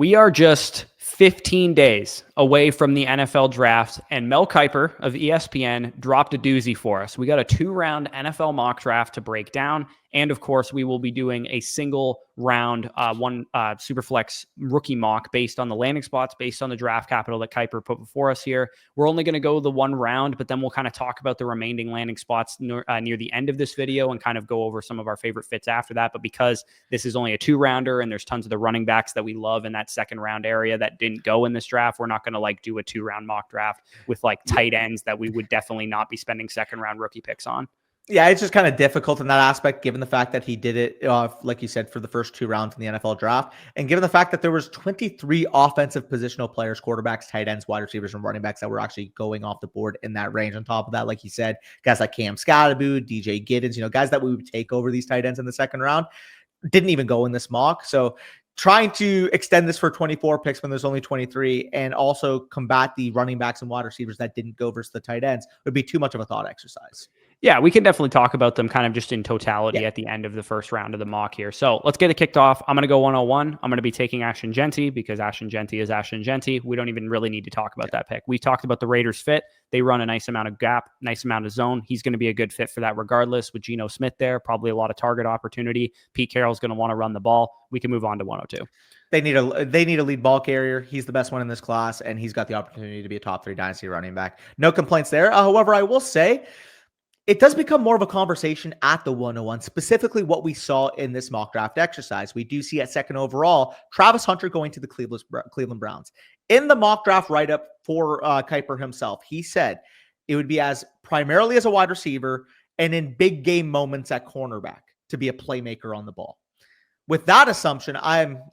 We are just 15 days away from the NFL draft, and Mel Kiper of ESPN dropped a doozy for us. We got a 2-round NFL mock draft to break down, and of course, we will be doing a single round one Superflex rookie mock based on the landing spots, based on the draft capital that Kiper put before us here. We're only going to go the 1 round, but then we'll kind of talk about the remaining landing spots near the end of this video and kind of go over some of our favorite fits after that. But because this is only a 2-rounder and there's tons of the running backs that we love in that second round area that didn't go in this draft, we're not going to like do a 2-round mock draft with like tight ends that we would definitely not be spending second round rookie picks on. Yeah, it's just kind of difficult in that aspect, given the fact that he did it, like you said, for the first 2 rounds in the NFL draft. And given the fact that there was 23 offensive positional players, quarterbacks, tight ends, wide receivers, and running backs that were actually going off the board in that range. On top of that, like you said, guys like Cam Scatterboot, DJ Giddens, guys that we would take over these tight ends in the second round didn't even go in this mock. So trying to extend this for 24 picks when there's only 23 and also combat the running backs and wide receivers that didn't go versus the tight ends would be too much of a thought exercise. Yeah, we can definitely talk about them kind of just in totality at the end of the first round of the mock here. So let's get it kicked off. I'm going to go 101. I'm going to be taking Ashton Jeanty because Ashton Jeanty is Ashton Jeanty. We don't even really need to talk about that pick. We talked about the Raiders fit. They run a nice amount of gap, nice amount of zone. He's going to be a good fit for that regardless with Geno Smith there. Probably a lot of target opportunity. Pete Carroll's going to want to run the ball. We can move on to 102. They need a lead ball carrier. He's the best one in this class, and he's got the opportunity to be a top 3 dynasty running back. No complaints there. However, I will say, it does become more of a conversation at the 101, specifically what we saw in this mock draft exercise. We do see at second overall, Travis Hunter going to the Cleveland Browns. In the mock draft write-up for Kiper himself, he said it would be primarily as a wide receiver and in big game moments at cornerback to be a playmaker on the ball. With that assumption,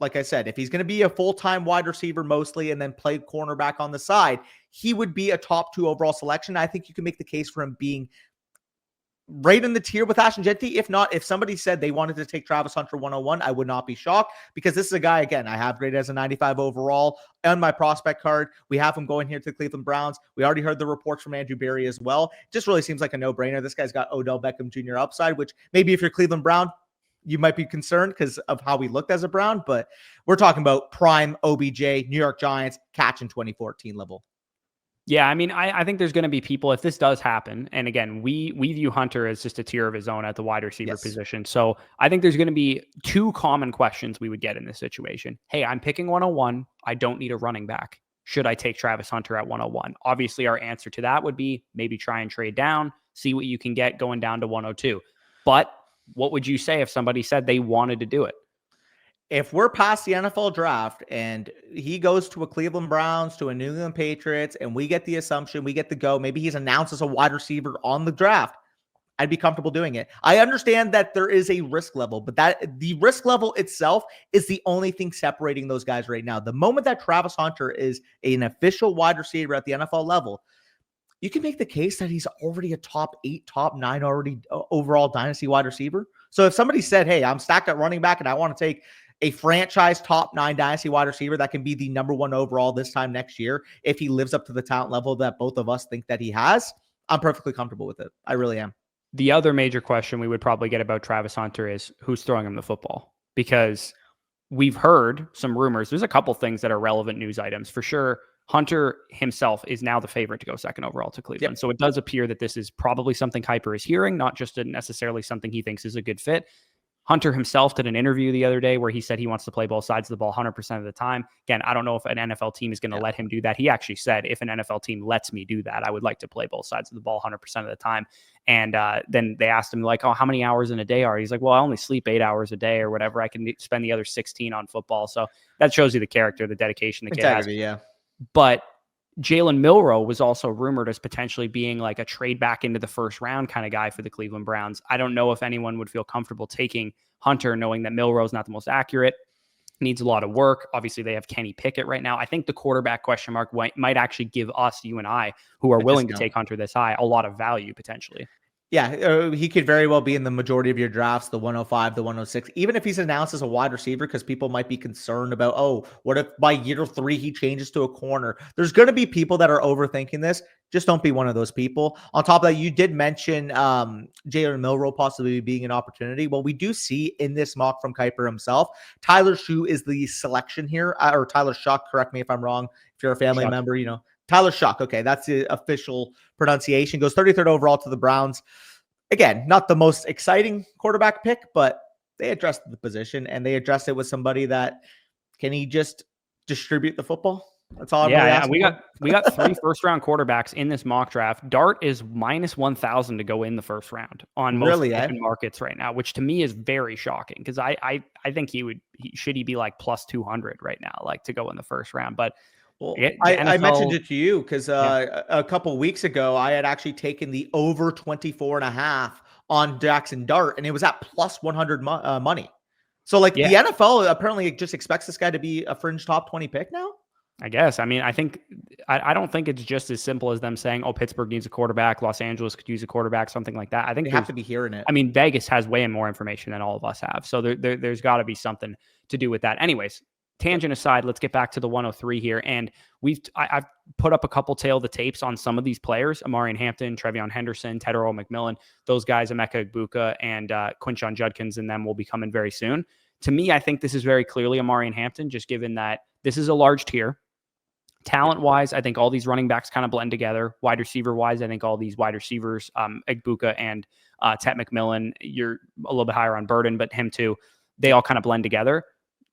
like I said, if he's going to be a full-time wide receiver mostly and then play cornerback on the side, he would be a top 2 overall selection. I think you can make the case for him being right in the tier with Ashton Jeanty. If not, if somebody said they wanted to take Travis Hunter 101, I would not be shocked because this is a guy, again, I have graded as a 95 overall on my prospect card. We have him going here to the Cleveland Browns. We already heard the reports from Andrew Berry as well. Just really seems like a no-brainer. This guy's got Odell Beckham Jr. upside, which maybe if you're Cleveland Brown, you might be concerned because of how he looked as a Brown, but we're talking about prime OBJ, New York Giants, catch in 2014 level. Yeah, I mean, I think there's going to be people, if this does happen, and again, we view Hunter as just a tier of his own at the wide receiver position. So I think there's going to be 2 common questions we would get in this situation. Hey, I'm picking 101. I don't need a running back. Should I take Travis Hunter at 101? Obviously, our answer to that would be maybe try and trade down, see what you can get going down to 102. But what would you say if somebody said they wanted to do it? If we're past the NFL draft and he goes to a Cleveland Browns, to a New England Patriots, and we get the assumption, we get the go, maybe he's announced as a wide receiver on the draft, I'd be comfortable doing it. I understand that there is a risk level, but the risk level itself is the only thing separating those guys right now. The moment that Travis Hunter is an official wide receiver at the NFL level, you can make the case that he's already a top 8, top 9 already overall dynasty wide receiver. So if somebody said, hey, I'm stacked at running back and I want to take a franchise top 9 dynasty wide receiver that can be the number 1 overall this time next year, if he lives up to the talent level that both of us think that he has, I'm perfectly comfortable with it. I really am. The other major question we would probably get about Travis Hunter is who's throwing him the football, because we've heard some rumors. There's a couple things that are relevant news items for sure. Hunter himself is now the favorite to go second overall to Cleveland. Yep. So it does appear that this is probably something Kiper is hearing, not just necessarily something he thinks is a good fit. Hunter himself did an interview the other day where he said he wants to play both sides of the ball 100% of the time. Again, I don't know if an NFL team is going to let him do that. He actually said, if an NFL team lets me do that, I would like to play both sides of the ball 100% of the time. And then they asked him, like, oh, how many hours in a day are? He's like, well, I only sleep 8 hours a day or whatever. I can spend the other 16 on football. So that shows you the character, the dedication the kid has. Yeah. But Jalen Milroe was also rumored as potentially being like a trade back into the first round kind of guy for the Cleveland Browns. I don't know if anyone would feel comfortable taking Hunter, knowing that Milroe is not the most accurate, needs a lot of work. Obviously, they have Kenny Pickett right now. I think the quarterback question mark might actually give us, you and I, who are willing to take Hunter this high, a lot of value potentially. Yeah, he could very well be in the majority of your drafts, the 105, the 106, even if he's announced as a wide receiver, because people might be concerned about, oh, what if by year 3 he changes to a corner? There's going to be people that are overthinking this. Just don't be one of those people. On top of that, you did mention Jalen Milroe possibly being an opportunity. Well, we do see in this mock from Kiper himself, Tyler Shue is the selection here, or Tyler Shuck, correct me if I'm wrong. If you're a family Shuck. member, Tyler Shuck. Okay, that's the official pronunciation. Goes 33rd overall to the Browns. Again, not the most exciting quarterback pick, but they addressed the position and they addressed it with somebody that can he just distribute the football? That's all I'm really asking. We got 3 first-round quarterbacks in this mock draft. Dart is minus 1,000 to go in the first round on most open markets right now, which to me is very shocking because I think should he be like plus 200 right now, like to go in the first round. But well, I mentioned it to you because a couple weeks ago, I had actually taken the over 24.5 on Jackson Dart, and it was at plus 100 money. So, the NFL apparently just expects this guy to be a fringe top 20 pick now? I guess. I mean, I don't think it's just as simple as them saying, oh, Pittsburgh needs a quarterback, Los Angeles could use a quarterback, something like that. I think they have to be hearing it. I mean, Vegas has way more information than all of us have. So there's got to be something to do with that. Anyways, tangent aside, let's get back to the 103 here. And I've put up a couple tail of the tapes on some of these players: Amarian Hampton, Trevion Henderson, Tedero McMillan. Those guys, Emeka Egbuka and Quinshon Judkins, and them will be coming very soon. To me, I think this is very clearly Amarian Hampton, just given that this is a large tier. Talent-wise, I think all these running backs kind of blend together. Wide receiver-wise, I think all these wide receivers, Egbuka and Tet McMillan, you're a little bit higher on Burden, but him too, they all kind of blend together.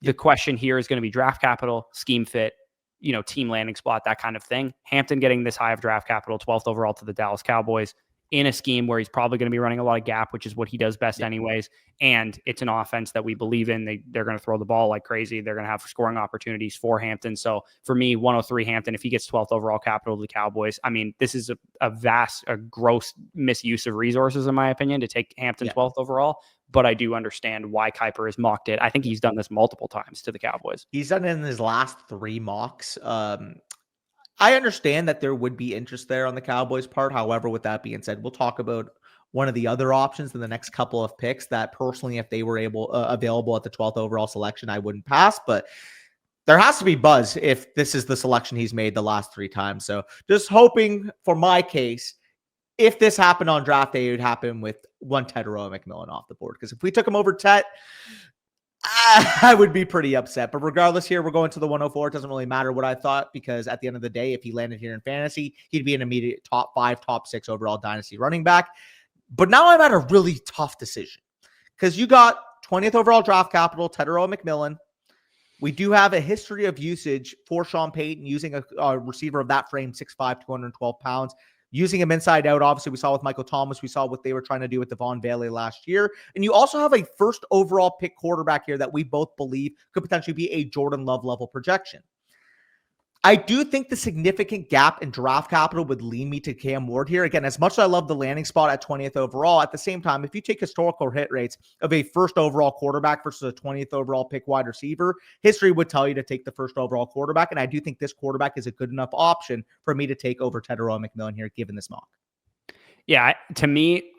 The question here is going to be draft capital, scheme fit, team landing spot, that kind of thing. Hampton getting this high of draft capital, 12th overall to the Dallas Cowboys, in a scheme where he's probably going to be running a lot of gap, which is what he does best anyways. And it's an offense that we believe in. They're going to throw the ball like crazy. They're going to have scoring opportunities for Hampton. So for me, 103 Hampton, if he gets 12th overall capital to the Cowboys, I mean, this is a gross misuse of resources, in my opinion, to take Hampton 12th overall. But I do understand why Kiper has mocked it. I think he's done this multiple times to the Cowboys. He's done it in his last 3 mocks. I understand that there would be interest there on the Cowboys' part. However, with that being said, we'll talk about one of the other options in the next couple of picks that personally, if they were available at the 12th overall selection, I wouldn't pass. But there has to be buzz if this is the selection he's made the last 3 times. So just hoping for my case, if this happened on draft day, it would happen with one Tedero McMillan off the board. Because if we took him over Tet, I would be pretty upset. But regardless, here we're going to the 104. It doesn't really matter what I thought, because at the end of the day, if he landed here in fantasy, he'd be an immediate top 5, top 6 overall dynasty running back. But now I'm at a really tough decision, because you got 20th overall draft capital, Tedero McMillan. We do have a history of usage for Sean Payton using a receiver of that frame, 6'5", 212 pounds. Using him inside out, obviously, we saw with Michael Thomas. We saw what they were trying to do with Devon Bailey last year. And you also have a first overall pick quarterback here that we both believe could potentially be a Jordan Love level projection. I do think the significant gap in draft capital would lead me to Cam Ward here. Again, as much as I love the landing spot at 20th overall, at the same time, if you take historical hit rates of a first overall quarterback versus a 20th overall pick wide receiver, history would tell you to take the first overall quarterback. And I do think this quarterback is a good enough option for me to take over Tedero McMillan here, given this mock. Yeah, to me,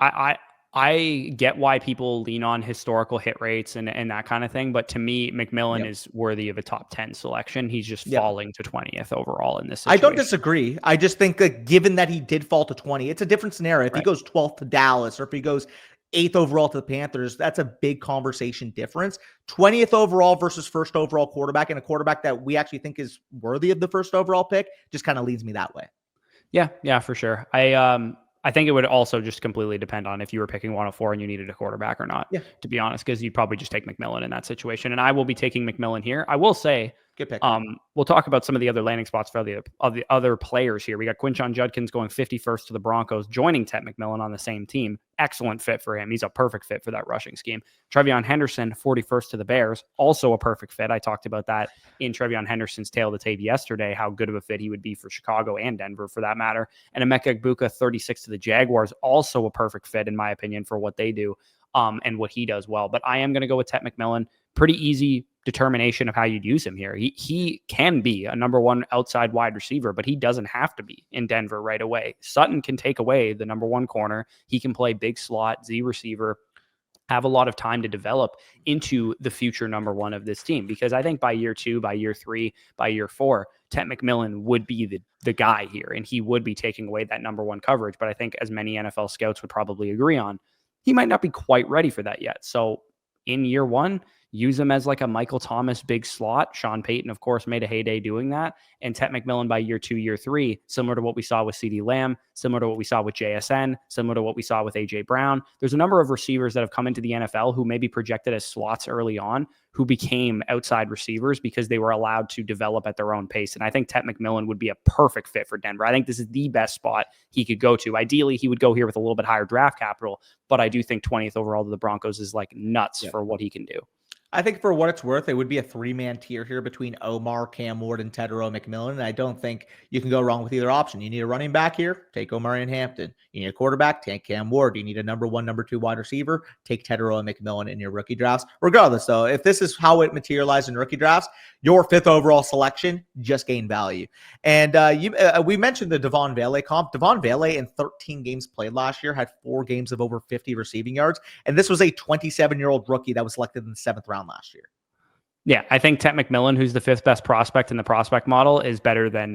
I get why people lean on historical hit rates and that kind of thing. But to me, McMillan is worthy of a top 10 selection. He's just falling to 20th overall in this situation. I don't disagree. I just think that given that he did fall to 20, it's a different scenario. If he goes 12th to Dallas, or if he goes 8th overall to the Panthers, that's a big conversation difference. 20th overall versus first overall quarterback, and a quarterback that we actually think is worthy of the first overall pick, just kind of leads me that way. Yeah, for sure. I think it would also just completely depend on if you were picking 104 and you needed a quarterback or not, to be honest, because you'd probably just take McMillan in that situation. And I will be taking McMillan here. I will say, good pick. We'll talk about some of the other landing spots for the other players here. We got Quinshon Judkins going 51st to the Broncos, joining Tet McMillan on the same team. Excellent fit for him. He's a perfect fit for that rushing scheme. Trevion Henderson, 41st to the Bears, also a perfect fit. I talked about that in Trevion Henderson's tail of the tape yesterday, how good of a fit he would be for Chicago and Denver for that matter. And Emeka Egbuka, 36 to the Jaguars, also a perfect fit in my opinion for what they do and what he does well. But I am going to go with Tet McMillan. Pretty easy determination of how you'd use him here. He can be a number one outside wide receiver, but he doesn't have to be in Denver right away. Sutton can take away the number one corner. He can play big slot, Z receiver, have a lot of time to develop into the future number one of this team. Because I think by year 2, by year 3, by year 4, Ted McMillan would be the guy here, and he would be taking away that number one coverage. But I think, as many NFL scouts would probably agree on, he might not be quite ready for that yet. So in year 1, use him as like a Michael Thomas big slot. Sean Payton, of course, made a heyday doing that. And Ted McMillan by year 2, year 3, similar to what we saw with CeeDee Lamb, similar to what we saw with JSN, similar to what we saw with AJ Brown. There's a number of receivers that have come into the NFL who may be projected as slots early on, who became outside receivers because they were allowed to develop at their own pace. And I think Ted McMillan would be a perfect fit for Denver. I think this is the best spot he could go to. Ideally, he would go here with a little bit higher draft capital, but I do think 20th overall to the Broncos is like nuts for what he can do. I think for what it's worth, it would be a 3-man tier here between Omar, Cam Ward, and Tedero McMillan. And I don't think you can go wrong with either option. You need a running back here, take Omar and Hampton. You need a quarterback, take Cam Ward. You need a number 1, number 2 wide receiver, take Tedero and McMillan in your rookie drafts. Regardless, though, if this is how it materialized in rookie drafts, your 5th overall selection just gained value. And we mentioned the Devon Vele comp. Devon Vele in 13 games played last year had 4 games of over 50 receiving yards. And this was a 27-year-old rookie that was selected in the 7th round last year. Yeah, I think Ted McMillan, who's the 5th best prospect in the prospect model, is better than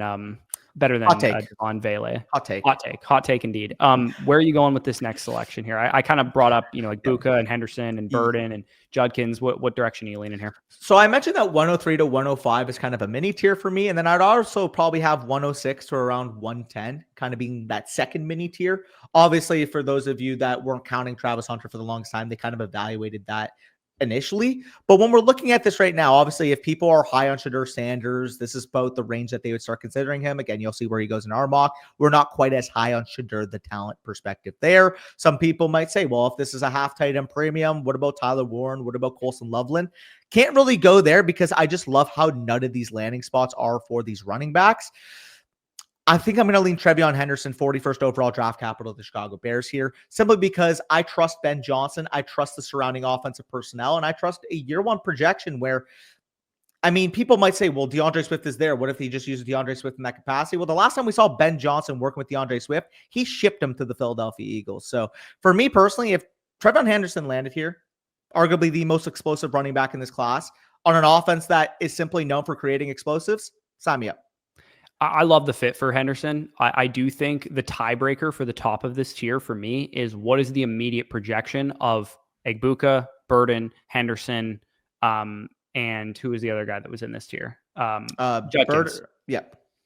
Devon Vele. Hot take indeed. Where are you going with this next selection here? I kind of brought up, like Egbuka and Henderson and Burden and Judkins. What direction are you leaning here? So I mentioned that 103 to 105 is kind of a mini tier for me. And then I'd also probably have 106 to around 110 kind of being that second mini tier. Obviously, for those of you that weren't counting Travis Hunter for the longest time, they kind of evaluated that initially. But when we're looking at this right now, obviously, if people are high on Shedeur Sanders, this is about the range that they would start considering him. Again, you'll see where he goes in our mock. We're not quite as high on Shedeur, the talent perspective there. Some people might say, well, if this is a half tight end premium, what about Tyler Warren? What about Colson Loveland? Can't really go there because I just love how nutted these landing spots are for these running backs. I think I'm going to lean Trevion Henderson, 41st overall draft capital of the Chicago Bears here, simply because I trust Ben Johnson. I trust the surrounding offensive personnel, and I trust a year 1 projection where, people might say, well, DeAndre Swift is there. What if he just uses DeAndre Swift in that capacity? Well, the last time we saw Ben Johnson working with DeAndre Swift, he shipped him to the Philadelphia Eagles. So for me personally, if Trevion Henderson landed here, arguably the most explosive running back in this class, on an offense that is simply known for creating explosives, sign me up. I love the fit for Henderson. I do think the tiebreaker for the top of this tier for me is what is the immediate projection of Egbuka, Burden, Henderson, and who was the other guy that was in this tier? Judkins.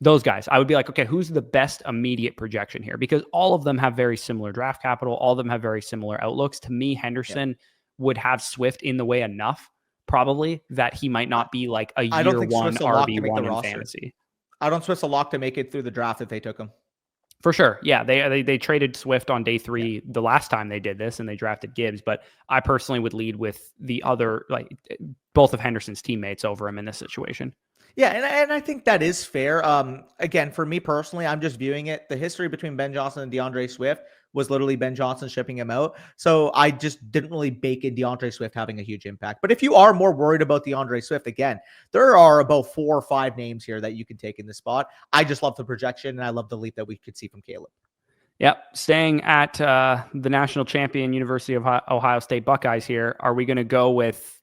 Those guys. I would be like, okay, who's the best immediate projection here? Because all of them have very similar draft capital. All of them have very similar outlooks. To me, Henderson would have Swift in the way enough, probably, that he might not be like a year 1 RB1 in fantasy. I don't Swift's a lock to make it through the draft if they took him. For sure. Yeah, they traded Swift on day 3 the last time they did this, and they drafted Gibbs. But I personally would lead with the other, both of Henderson's teammates over him in this situation. Yeah, and I think that is fair. Again, for me personally, I'm just viewing it. The history between Ben Johnson and DeAndre Swift was literally Ben Johnson shipping him out. So I just didn't really bake in DeAndre Swift having a huge impact. But if you are more worried about DeAndre Swift, again, there are about 4 or 5 names here that you can take in this spot. I just love the projection, and I love the leap that we could see from Caleb. Yep. Staying at the national champion University of Ohio State Buckeyes here, are we going to go with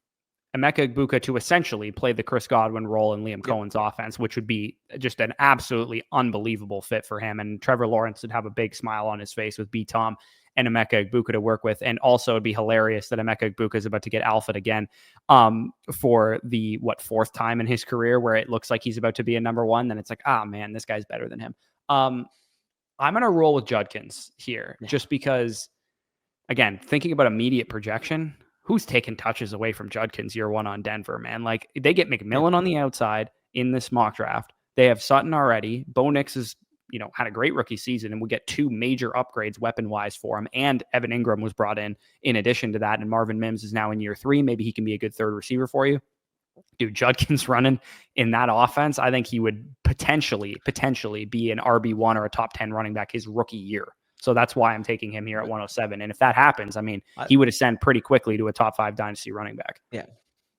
Emeka Egbuka to essentially play the Chris Godwin role in Liam Cohen's offense, which would be just an absolutely unbelievable fit for him. And Trevor Lawrence would have a big smile on his face with B. Tom and Emeka Egbuka to work with. And also it'd be hilarious that Emeka Egbuka is about to get alpha'd again for the 4th time in his career, where it looks like he's about to be a number 1. Then it's like, man, this guy's better than him. I'm going to roll with Judkins here just because, again, thinking about immediate projection, who's taking touches away from Judkins year 1 on Denver, man? Like, they get McMillan on the outside in this mock draft. They have Sutton already. Bo Nix has, had a great rookie season, and we get 2 major upgrades weapon-wise for him. And Evan Ingram was brought in addition to that. And Marvin Mims is now in year 3. Maybe he can be a good 3rd receiver for you. Dude, Judkins running in that offense, I think he would potentially be an RB1 or a top 10 running back his rookie year. So that's why I'm taking him here at 107. And if that happens, he would ascend pretty quickly to a top 5 dynasty running back. Yeah.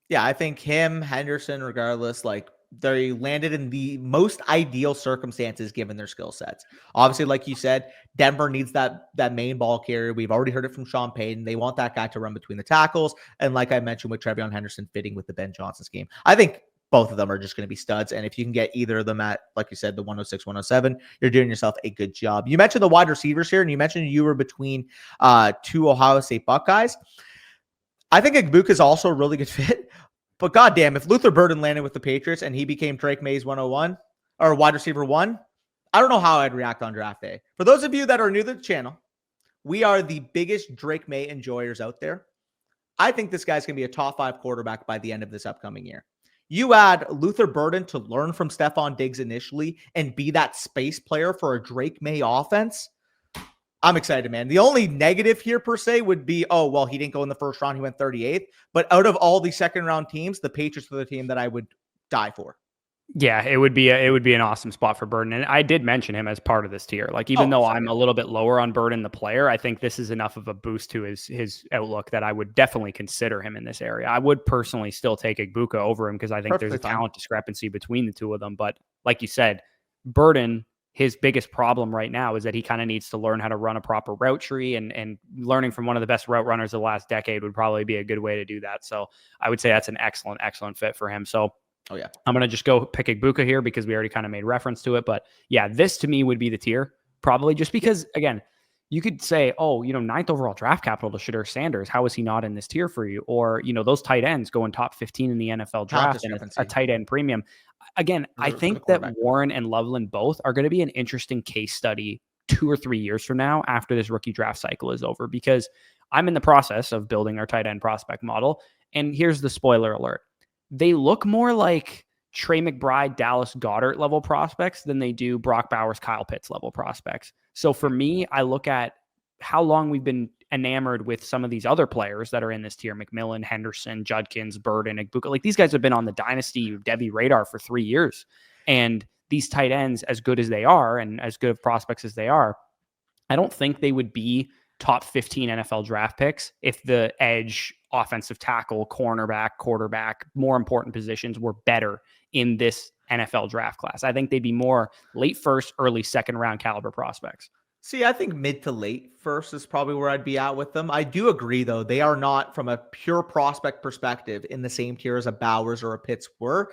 Yeah, I think him, Henderson, regardless, like they landed in the most ideal circumstances given their skill sets. Obviously, like you said, Denver needs that main ball carrier. We've already heard it from Sean Payton. They want that guy to run between the tackles. And like I mentioned with Trevion Henderson fitting with the Ben Johnson scheme, I think both of them are just going to be studs. And if you can get either of them at, like you said, the 106, 107, you're doing yourself a good job. You mentioned the wide receivers here, and you mentioned you were between two Ohio State Buckeyes. I think Egbuka is also a really good fit. But goddamn, if Luther Burden landed with the Patriots and he became Drake May's 101 or wide receiver 1, I don't know how I'd react on draft day. For those of you that are new to the channel, we are the biggest Drake May enjoyers out there. I think this guy's going to be a top 5 quarterback by the end of this upcoming year. You add Luther Burden to learn from Stephon Diggs initially and be that space player for a Drake May offense. I'm excited, man. The only negative here per se would be, oh, well, he didn't go in the first round. He went 38th. But out of all the second round teams, the Patriots are the team that I would die for. Yeah, it would be an awesome spot for Burden. And I did mention him as part of this tier. Like, even though I'm a little bit lower on Burden, the player, I think this is enough of a boost to his outlook that I would definitely consider him in this area. I would personally still take Egbuka over him because I think there's a talent discrepancy between the two of them. But like you said, Burden, his biggest problem right now is that he kind of needs to learn how to run a proper route tree, and learning from one of the best route runners of the last decade would probably be a good way to do that. So I would say that's an excellent fit for him. So oh yeah, I'm going to just go pick Egbuka here because we already kind of made reference to it. But yeah, this to me would be the tier, probably just because, again, you could say, oh, 9th overall draft capital to Shedeur Sanders. How is he not in this tier for you? Or, those tight ends going top 15 in the NFL draft and a tight end premium. Again, I think that Warren and Loveland both are going to be an interesting case study 2 or 3 years from now after this rookie draft cycle is over, because I'm in the process of building our tight end prospect model. And here's the spoiler alert. They look more like Trey McBride, Dallas Goedert level prospects than they do Brock Bowers, Kyle Pitts level prospects. So for me, I look at how long we've been enamored with some of these other players that are in this tier: McMillan, Henderson, Judkins, Burden, Egbuka. Like, these guys have been on the Dynasty Debbie radar for 3 years. And these tight ends, as good as they are and as good of prospects as they are, I don't think they would be top 15 NFL draft picks if the edge, offensive tackle, cornerback, quarterback, more important positions were better in this NFL draft class. I think they'd be more late first, early second round caliber prospects. See, I think mid to late first is probably where I'd be at with them. I do agree, though. They are not, from a pure prospect perspective, in the same tier as a Bowers or a Pitts were.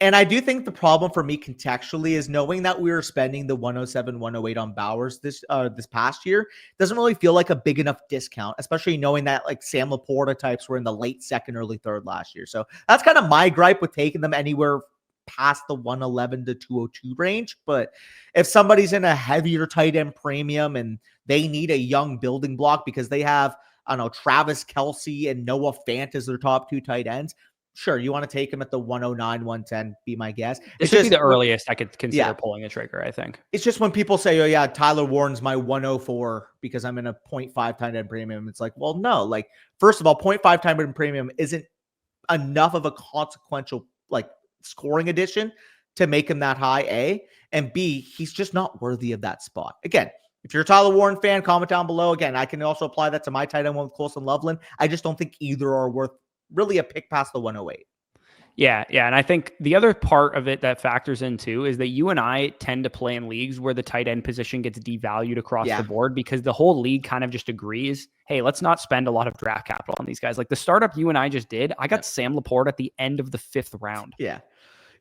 And I do think the problem for me contextually is knowing that we were spending the 107, 108 on Bowers this past year doesn't really feel like a big enough discount, especially knowing that like Sam Laporta types were in the late second, early third last year. So that's kind of my gripe with taking them anywhere past the 111 to 202 range. But if somebody's in a heavier tight end premium and they need a young building block because they have, I don't know, Travis Kelce and Noah Fant as their top 2 tight ends, sure, you want to take him at the 109, 110, be my guess. This would be the earliest I could consider pulling the trigger, I think. It's just when people say, oh, yeah, Tyler Warren's my 104 because I'm in a 0.5 tight end premium. It's like, well, no. Like, first of all, 0.5 tight end premium isn't enough of a consequential, like, scoring addition to make him that high, A. And B, he's just not worthy of that spot. Again, if you're a Tyler Warren fan, comment down below. Again, I can also apply that to my tight end one with Colson Loveland. I just don't think either are worth really a pick past the 108. Yeah. And I think the other part of it that factors in too is that you and I tend to play in leagues where the tight end position gets devalued across the board because the whole league kind of just agrees, hey, let's not spend a lot of draft capital on these guys. Like the startup you and I just did, I got Sam Laporta at the end of the 5th round. Yeah.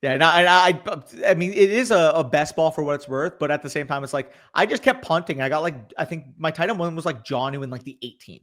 Yeah, and I mean, it is a best ball for what it's worth, but at the same time, it's like I just kept punting. I got I think my tight end one was like Johnny in like the 18th.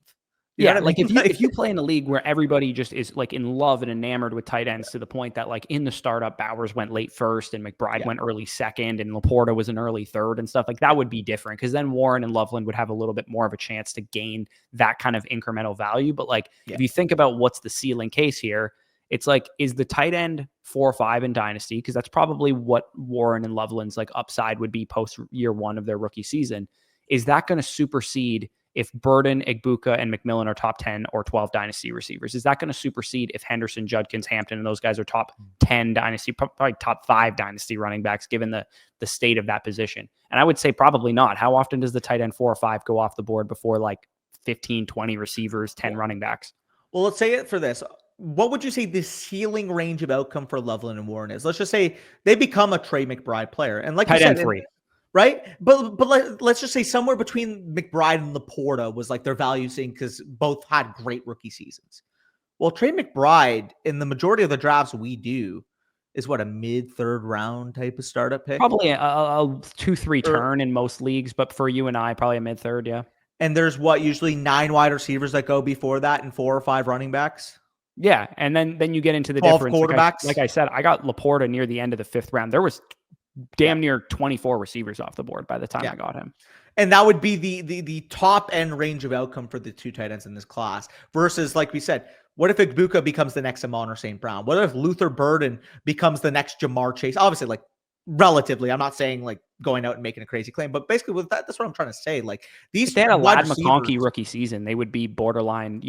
Yeah, like if you play in a league where everybody just is like in love and enamored with tight ends to the point that like in the startup, Bowers went late first and McBride went early second and Laporta was an early third and stuff, like that would be different because then Warren and Loveland would have a little bit more of a chance to gain that kind of incremental value. But like if you think about what's the ceiling case here, it's like, is the tight end 4 or 5 in Dynasty? Because that's probably what Warren and Loveland's like upside would be post year 1 of their rookie season. Is that going to supersede if Burden, Egbuka, and McMillan are top 10 or 12 Dynasty receivers? Is that going to supersede if Henderson, Judkins, Hampton, and those guys are top 10 Dynasty, probably top 5 Dynasty running backs, given the state of that position? And I would say probably not. How often does the tight end 4 or 5 go off the board before like 15, 20 receivers, 10 running backs? Well, let's say it for this. what would you say the ceiling range of outcome for Loveland and Warren is? Let's just say they become a Trey McBride player. And like Tight you end said, 3. right? But let's just say somewhere between McBride and Laporta was like their value seeing because both had great rookie seasons. Well, Trey McBride in the majority of the drafts we do is what, a mid-third round type of startup pick? Probably a 2-3 Or, turn in most leagues, but for you and I, probably a mid-third, yeah. and there's what, usually 9 wide receivers that go before that and 4 or 5 running backs? Yeah, and then you get into the 12 difference. quarterbacks? Like I said, I got Laporta near the end of the 5th round. There was damn near 24 receivers off the board by the time I got him. And that would be the top end range of outcome for the 2 tight ends in this class versus, like we said, what if Egbuka becomes the next Amon or St. Brown? What if Luther Burden becomes the next Jamar Chase? Obviously, like relatively, I'm not saying like going out and making a crazy claim, but basically with that, that's what I'm trying to say. Like these, if they had a Ladd McConkey rookie season, they would be borderline,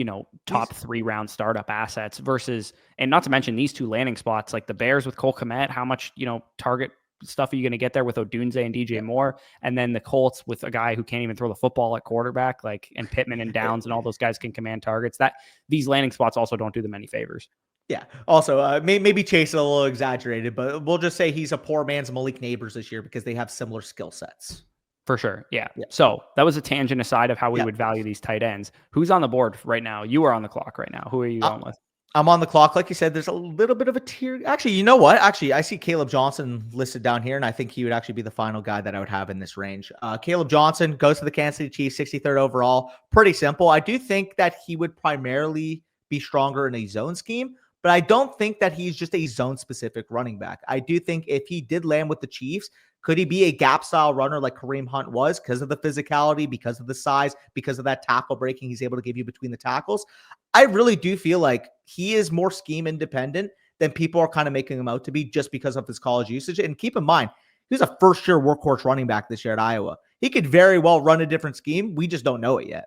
top 3 round startup assets versus, and not to mention these 2 landing spots, like the Bears with Cole Kmet, how much, target stuff are you going to get there with Odunze and DJ Moore? And then the Colts with a guy who can't even throw the football at quarterback, like, and Pittman and Downs and all those guys can command targets. That these landing spots also don't do them any favors. Yeah. Also, maybe Chase is a little exaggerated, but we'll just say he's a poor man's Malik Neighbors this year because they have similar skill sets. For sure. Yeah. So that was a tangent aside of how we would value these tight ends. Who's on the board right now? You are on the clock right now. Who are you going with? I'm on the clock. Like you said, there's a little bit of a tier. Actually, you know what? Actually, I see Caleb Johnson listed down here, and I think he would actually be the final guy that I would have in this range. Caleb Johnson goes to the Kansas City Chiefs, 63rd overall. Pretty simple. I do think that he would primarily be stronger in a zone scheme, but I don't think that he's just a zone-specific running back. I do think if he did land with the Chiefs, could he be a gap-style runner like Kareem Hunt was because of the physicality, because of the size, because of that tackle breaking he's able to give you between the tackles? I really do feel like he is more scheme independent than people are kind of making him out to be just because of his college usage. And keep in mind, he was a first-year workhorse running back this year at Iowa. He could very well run a different scheme. We just don't know it yet.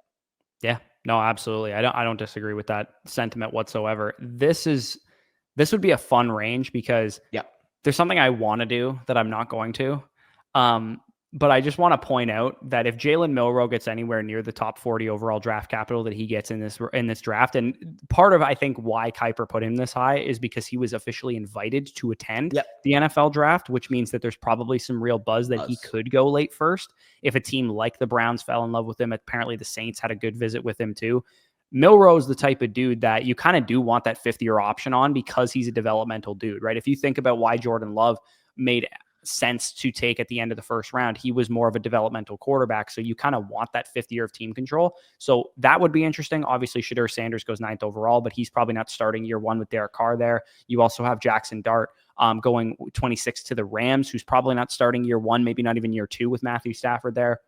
Yeah, no, absolutely. I don't disagree with that sentiment whatsoever. This would be a fun range because there's something I want to do that I'm not going to. But I just want to point out that if Jalen Milroe gets anywhere near the top 40 overall draft capital that he gets in this draft, and part of I think why Kiper put him this high is because he was officially invited to attend the NFL draft, which means that there's probably some real buzz that he could go late first. If a team like the Browns fell in love with him, apparently the Saints had a good visit with him too. Milroe is the type of dude that you kind of do want that 5th-year option on because he's a developmental dude, right? If you think about why Jordan Love made sense to take at the end of the 1st round, he was more of a developmental quarterback. So you kind of want that 5th year of team control. So that would be interesting. Obviously, Shedeur Sanders goes 9th overall, but he's probably not starting year 1 with Derek Carr there. You also have Jackson Dart going 26 to the Rams, who's probably not starting year 1, maybe not even year 2 with Matthew Stafford there.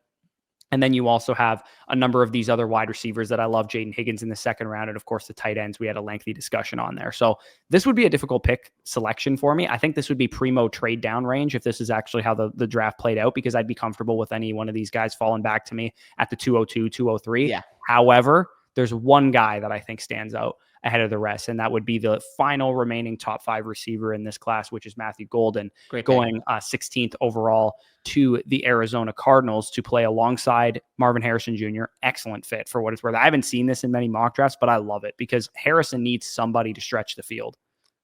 And then you also have a number of these other wide receivers that I love, Jaden Higgins in the 2nd round. And of course, the tight ends, we had a lengthy discussion on there. So this would be a difficult pick selection for me. I think this would be primo trade down range if this is actually how the draft played out, because I'd be comfortable with any one of these guys falling back to me at the 202, 203. Yeah. However, there's one guy that I think stands out ahead of the rest, and that would be the final remaining top 5 receiver in this class, which is Matthew Golden, going 16th overall to the Arizona Cardinals to play alongside Marvin Harrison Jr. Excellent fit for what it's worth. I haven't seen this in many mock drafts, but I love it because Harrison needs somebody to stretch the field.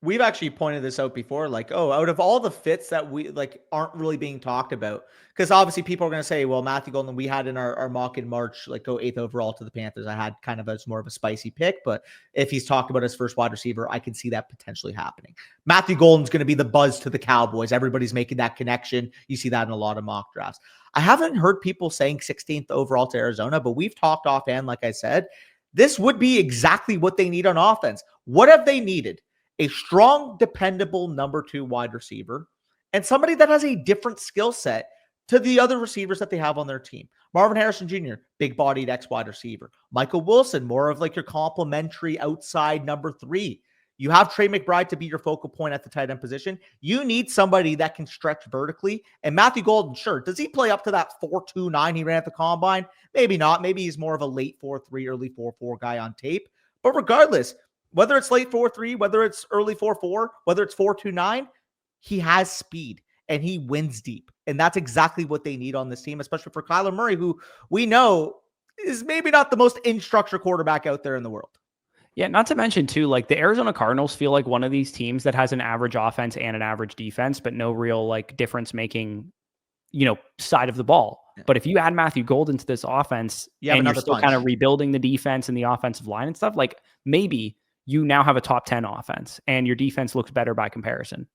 We've actually pointed this out before, like, out of all the fits that we like aren't really being talked about, because obviously people are going to say, well, Matthew Golden, we had in our mock in March, like go 8th overall to the Panthers. I had kind of as more of a spicy pick, but if he's talked about his first wide receiver, I can see that potentially happening. Matthew Golden's going to be the buzz to the Cowboys. Everybody's making that connection. You see that in a lot of mock drafts. I haven't heard people saying 16th overall to Arizona, but we've talked offhand, like I said, this would be exactly what they need on offense. What have they needed? A strong, dependable number 2 wide receiver, and somebody that has a different skill set to the other receivers that they have on their team. Marvin Harrison Jr., big-bodied X-wide receiver. Michael Wilson, more of like your complementary outside number 3. You have Trey McBride to be your focal point at the tight end position. You need somebody that can stretch vertically. And Matthew Golden, sure, does he play up to that 4.29 he ran at the combine? Maybe not. Maybe he's more of a late 4.3, early 4.4 guy on tape. But regardless, whether it's late 4.3, whether it's early 4.4, whether it's 4.29, he has speed and he wins deep. And that's exactly what they need on this team, especially for Kyler Murray, who we know is maybe not the most in-structure quarterback out there in the world. Yeah, not to mention too, like the Arizona Cardinals feel like one of these teams that has an average offense and an average defense, but no real like difference making, side of the ball. Yeah. But if you add Matthew Golden to this offense You have and you're another still kind of punch. rebuilding the defense and the offensive line and stuff, like maybe you now have a top 10 offense and your defense looks better by comparison.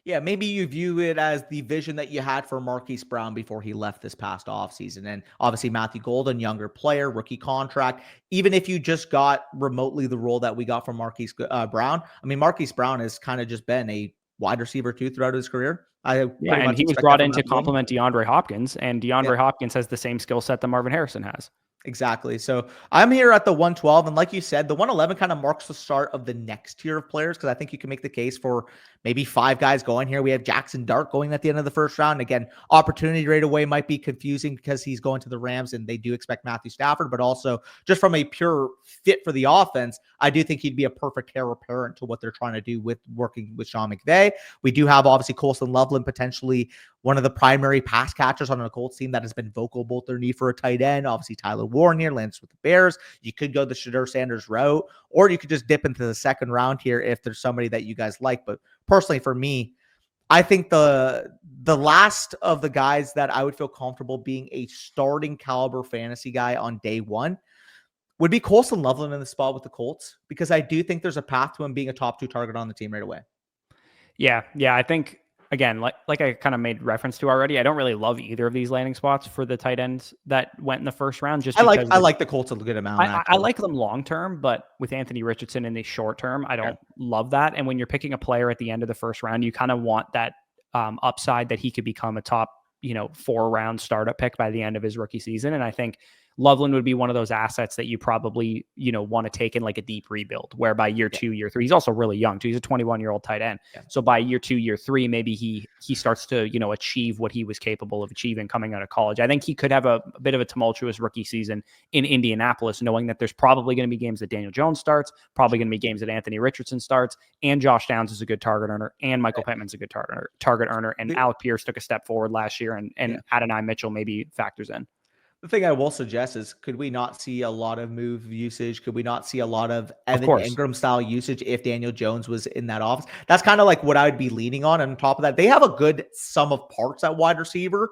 Yeah, maybe you view it as the vision that you had for Marquise Brown before he left this past offseason. And obviously, Matthew Golden, younger player, rookie contract. Even if you just got remotely the role that we got from Marquise Brown, I mean, Marquise Brown has kind of just been a wide receiver too throughout his career. I Yeah, pretty and much he was expect brought that from in to Matthew Golden. complement DeAndre Hopkins, and DeAndre Hopkins has the same skill set that Marvin Harrison has. Exactly. So I'm here at the 112. And like you said, the 111 kind of marks the start of the next tier of players because I think you can make the case for maybe 5 guys going here. We have Jackson Dart going at the end of the first round. Again, opportunity right away might be confusing because he's going to the Rams and they do expect Matthew Stafford, but also just from a pure fit for the offense, I do think he'd be a perfect heir apparent to what they're trying to do with working with Sean McVay. We do have obviously Colson Loveland, potentially one of the primary pass catchers on a Colts team that has been vocal about their need for a tight end. Obviously, Tyler Warren here lands with the Bears. You could go the Shedeur Sanders route, or you could just dip into the second round here if there's somebody that you guys like. But personally, for me, I think the last of the guys that I would feel comfortable being a starting caliber fantasy guy on day one would be Colson Loveland in the spot with the Colts, because I do think there's a path to him being a top 2 target on the team right away. Yeah, I think again, like I kind of made reference to already, I don't really love either of these landing spots for the tight ends that went in the first round. Just because I like the Colts a good amount. I like them long term, but with Anthony Richardson in the short term, I don't love that. And when you're picking a player at the end of the first round, you kind of want that upside that he could become a top 4-round startup pick by the end of his rookie season. And I think Loveland would be one of those assets that you probably, want to take in like a deep rebuild, where by year 2, year 3, he's also really young too. He's a 21-year-old tight end. Yeah. So by year 2, year 3, maybe he starts to, achieve what he was capable of achieving coming out of college. I think he could have a bit of a tumultuous rookie season in Indianapolis, knowing that there's probably going to be games that Daniel Jones starts, probably going to be games that Anthony Richardson starts, and Josh Downs is a good target earner, and Michael Pittman's a good target earner, and Alec Pierce took a step forward last year, and Adonai Mitchell maybe factors in. The thing I will suggest is, could we not see a lot of move usage? Could we not see a lot of Evan Ingram style usage if Daniel Jones was in that offense? That's kind of like what I would be leaning on. And on top of that, they have a good sum of parts at wide receiver.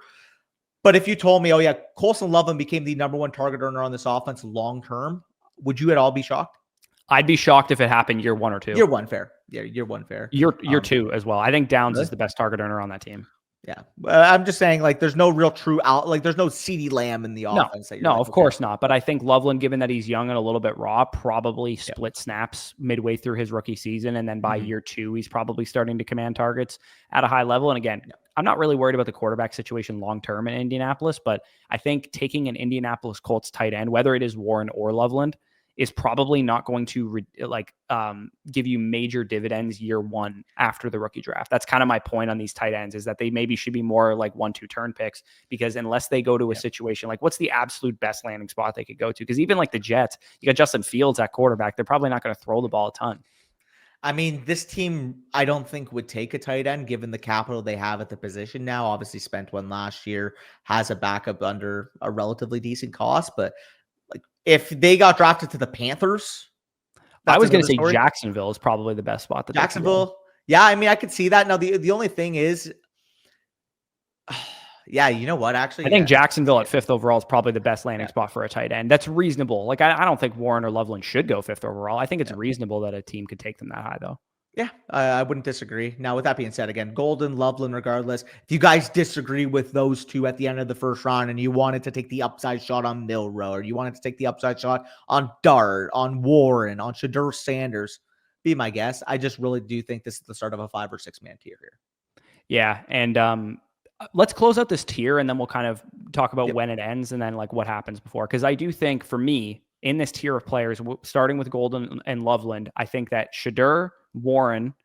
But if you told me, oh yeah, Colson Loveland became the number 1 target earner on this offense long term, would you at all be shocked? I'd be shocked if it happened year 1 or 2. Year 1 fair. Yeah, year 1 fair. Year 2 as well. I think Downs is the best target earner on that team. Yeah. I'm just saying, like, there's no real true out, like, there's no CeeDee Lamb in the offense. No, of course not. But I think Loveland, given that he's young and a little bit raw, probably split snaps midway through his rookie season. And then by year 2, he's probably starting to command targets at a high level. And again, I'm not really worried about the quarterback situation long-term in Indianapolis, but I think taking an Indianapolis Colts tight end, whether it is Warren or Loveland, is probably not going to give you major dividends year 1 after the rookie draft. That's kind of my point on these tight ends, is that they maybe should be more like 1-2 turn picks, because unless they go to a situation like, what's the absolute best landing spot they could go to? Because even like the Jets, you got Justin Fields at quarterback. They're probably not going to throw the ball a ton. I mean, this team, I don't think would take a tight end given the capital they have at the position now. Obviously spent one last year, has a backup under a relatively decent cost, but if they got drafted to the Panthers, I was going to say Jacksonville is probably the best spot. Jacksonville. Yeah. I mean, I could see that. Now, the only thing is, yeah, you know what? Actually, I think Jacksonville at 5th overall is probably the best landing spot for a tight end. That's reasonable. Like, I don't think Warren or Loveland should go 5th overall. I think it's reasonable that a team could take them that high, though. Yeah, I wouldn't disagree. Now, with that being said, again, Golden, Loveland, regardless, if you guys disagree with those two at the end of the first round and you wanted to take the upside shot on Milroe, or you wanted to take the upside shot on Dart, on Warren, on Shedeur Sanders, be my guest. I just really do think this is the start of a 5 or 6 man tier here. Yeah, and let's close out this tier, and then we'll kind of talk about when it ends and then like what happens before. Because I do think, for me, in this tier of players, starting with Golden and Loveland, I think that Shedeur, Warren,